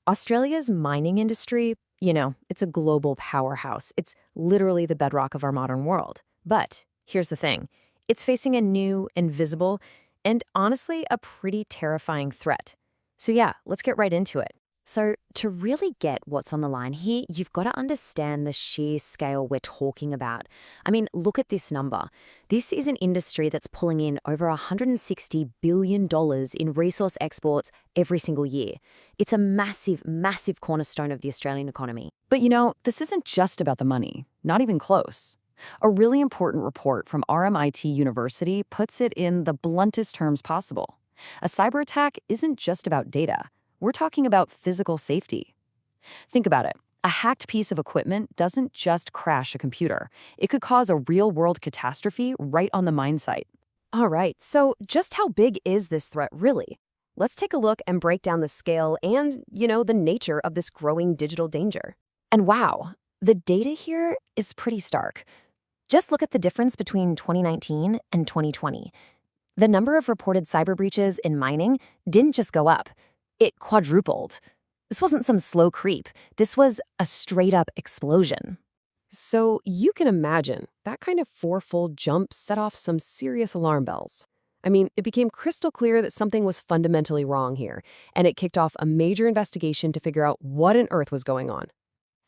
Australia's mining industry, it's a global powerhouse. It's literally the bedrock of our modern world. But here's the thing. It's facing a new, invisible, and honestly, a pretty terrifying threat. So yeah, let's get right into it. So, to really get what's on the line here, you've got to understand the sheer scale we're talking about. I mean, look at this number. This is an industry that's pulling in over $160 billion in resource exports every single year. It's a massive, massive cornerstone of the Australian economy. But this isn't just about the money, not even close. A really important report from RMIT University puts it in the bluntest terms possible. A cyber attack isn't just about data. We're talking about physical safety. Think about it. A hacked piece of equipment doesn't just crash a computer. It could cause a real-world catastrophe right on the mine site. All right, so just how big is this threat really? Let's take a look and break down the scale and, the nature of this growing digital danger. And wow, the data here is pretty stark. Just look at the difference between 2019 and 2020. The number of reported cyber breaches in mining didn't just go up. It quadrupled. This wasn't some slow creep. This was a straight-up explosion. So you can imagine that kind of fourfold jump set off some serious alarm bells. I mean, it became crystal clear that something was fundamentally wrong here, and it kicked off a major investigation to figure out what on earth was going on.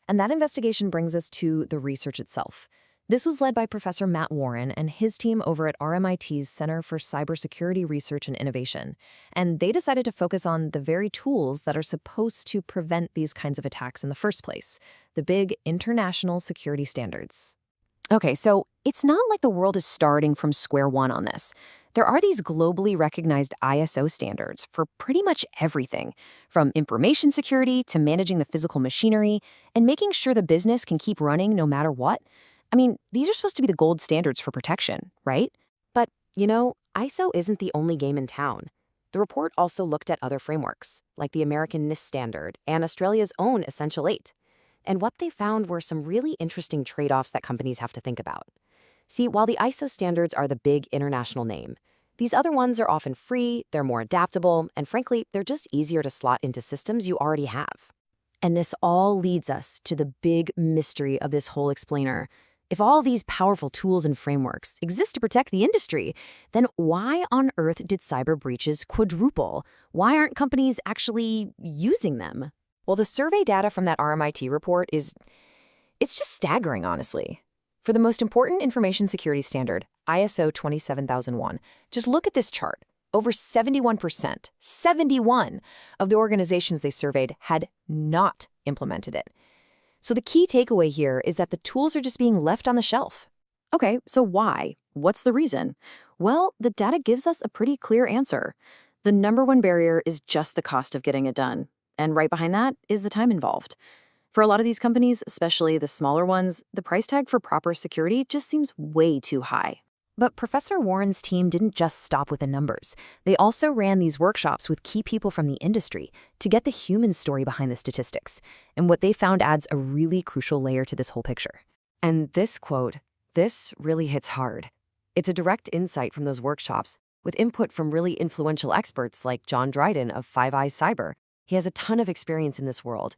And that investigation brings us to the research itself. This was led by Professor Matt Warren and his team over at RMIT's Center for Cybersecurity Research and Innovation. And they decided to focus on the very tools that are supposed to prevent these kinds of attacks in the first place, the big international security standards. Okay, so it's not like the world is starting from square one on this. There are these globally recognized ISO standards for pretty much everything, from information security to managing the physical machinery and making sure the business can keep running no matter what. I mean, these are supposed to be the gold standards for protection, right? But, ISO isn't the only game in town. The report also looked at other frameworks, like the American NIST standard and Australia's own Essential 8. And what they found were some really interesting trade-offs that companies have to think about. See, while the ISO standards are the big international name, these other ones are often free, they're more adaptable, and frankly, they're just easier to slot into systems you already have. And this all leads us to the big mystery of this whole explainer. If all these powerful tools and frameworks exist to protect the industry, then why on earth did cyber breaches quadruple? Why aren't companies actually using them? Well, the survey data from that RMIT report it's just staggering, honestly. For the most important information security standard, ISO 27001, just look at this chart. Over 71%, 71 of the organizations they surveyed had not implemented it. So the key takeaway here is that the tools are just being left on the shelf. Okay, so why? What's the reason? Well, the data gives us a pretty clear answer. The number one barrier is just the cost of getting it done. And right behind that is the time involved. For a lot of these companies, especially the smaller ones, the price tag for proper security just seems way too high. But Professor Warren's team didn't just stop with the numbers. They also ran these workshops with key people from the industry to get the human story behind the statistics. And what they found adds a really crucial layer to this whole picture. And this quote, this really hits hard. It's a direct insight from those workshops with input from really influential experts like John Dryden of Five Eyes Cyber. He has a ton of experience in this world.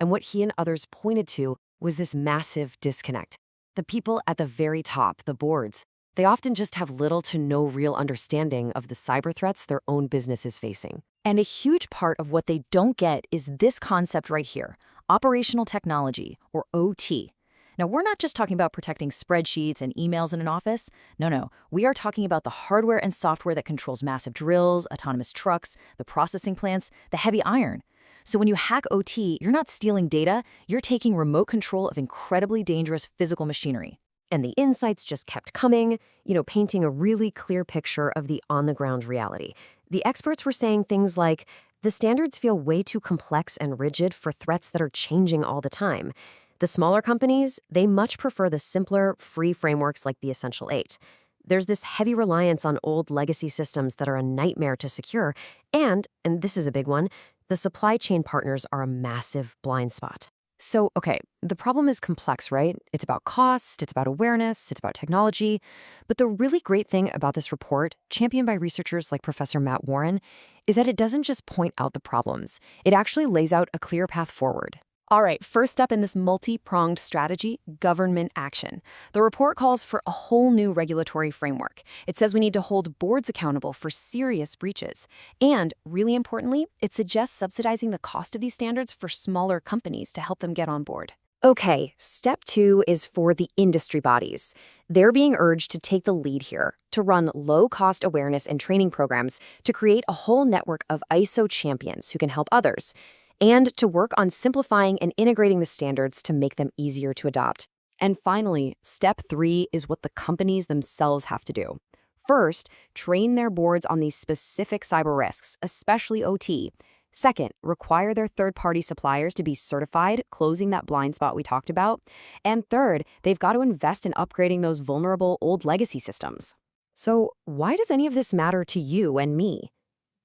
And what he and others pointed to was this massive disconnect. The people at the very top, the boards, they often just have little to no real understanding of the cyber threats their own business is facing. And a huge part of what they don't get is this concept right here, operational technology, or OT. Now, we're not just talking about protecting spreadsheets and emails in an office. No, we are talking about the hardware and software that controls massive drills, autonomous trucks, the processing plants, the heavy iron. So when you hack OT, you're not stealing data, you're taking remote control of incredibly dangerous physical machinery. And the insights just kept coming, painting a really clear picture of the on-the-ground reality. The experts were saying things like, the standards feel way too complex and rigid for threats that are changing all the time. The smaller companies, they much prefer the simpler, free frameworks like the Essential 8. There's this heavy reliance on old legacy systems that are a nightmare to secure, and this is a big one, the supply chain partners are a massive blind spot. So, okay, the problem is complex, right? It's about cost, it's about awareness, it's about technology. But the really great thing about this report, championed by researchers like Professor Matt Warren, is that it doesn't just point out the problems. It actually lays out a clear path forward. All right, first up in this multi-pronged strategy, government action. The report calls for a whole new regulatory framework. It says we need to hold boards accountable for serious breaches. And, really importantly, it suggests subsidizing the cost of these standards for smaller companies to help them get on board. Okay, step 2 is for the industry bodies. They're being urged to take the lead here, to run low-cost awareness and training programs, to create a whole network of ISO champions who can help others, and to work on simplifying and integrating the standards to make them easier to adopt. And finally, step 3 is what the companies themselves have to do. First, train their boards on these specific cyber risks, especially OT. Second, require their third-party suppliers to be certified, closing that blind spot we talked about. And third, they've got to invest in upgrading those vulnerable old legacy systems. So why does any of this matter to you and me?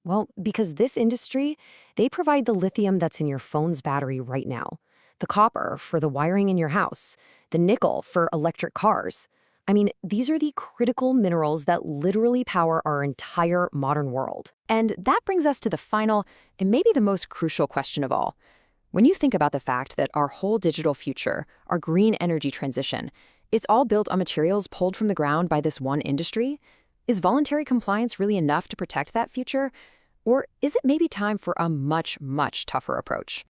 Well, because this industry, they provide the lithium that's in your phone's battery right now, the copper for the wiring in your house, the nickel for electric cars. I mean, these are the critical minerals that literally power our entire modern world. And that brings us to the final and maybe the most crucial question of all. When you think about the fact that our whole digital future, our green energy transition, it's all built on materials pulled from the ground by this one industry, is voluntary compliance really enough to protect that future? Or is it maybe time for a much, much tougher approach?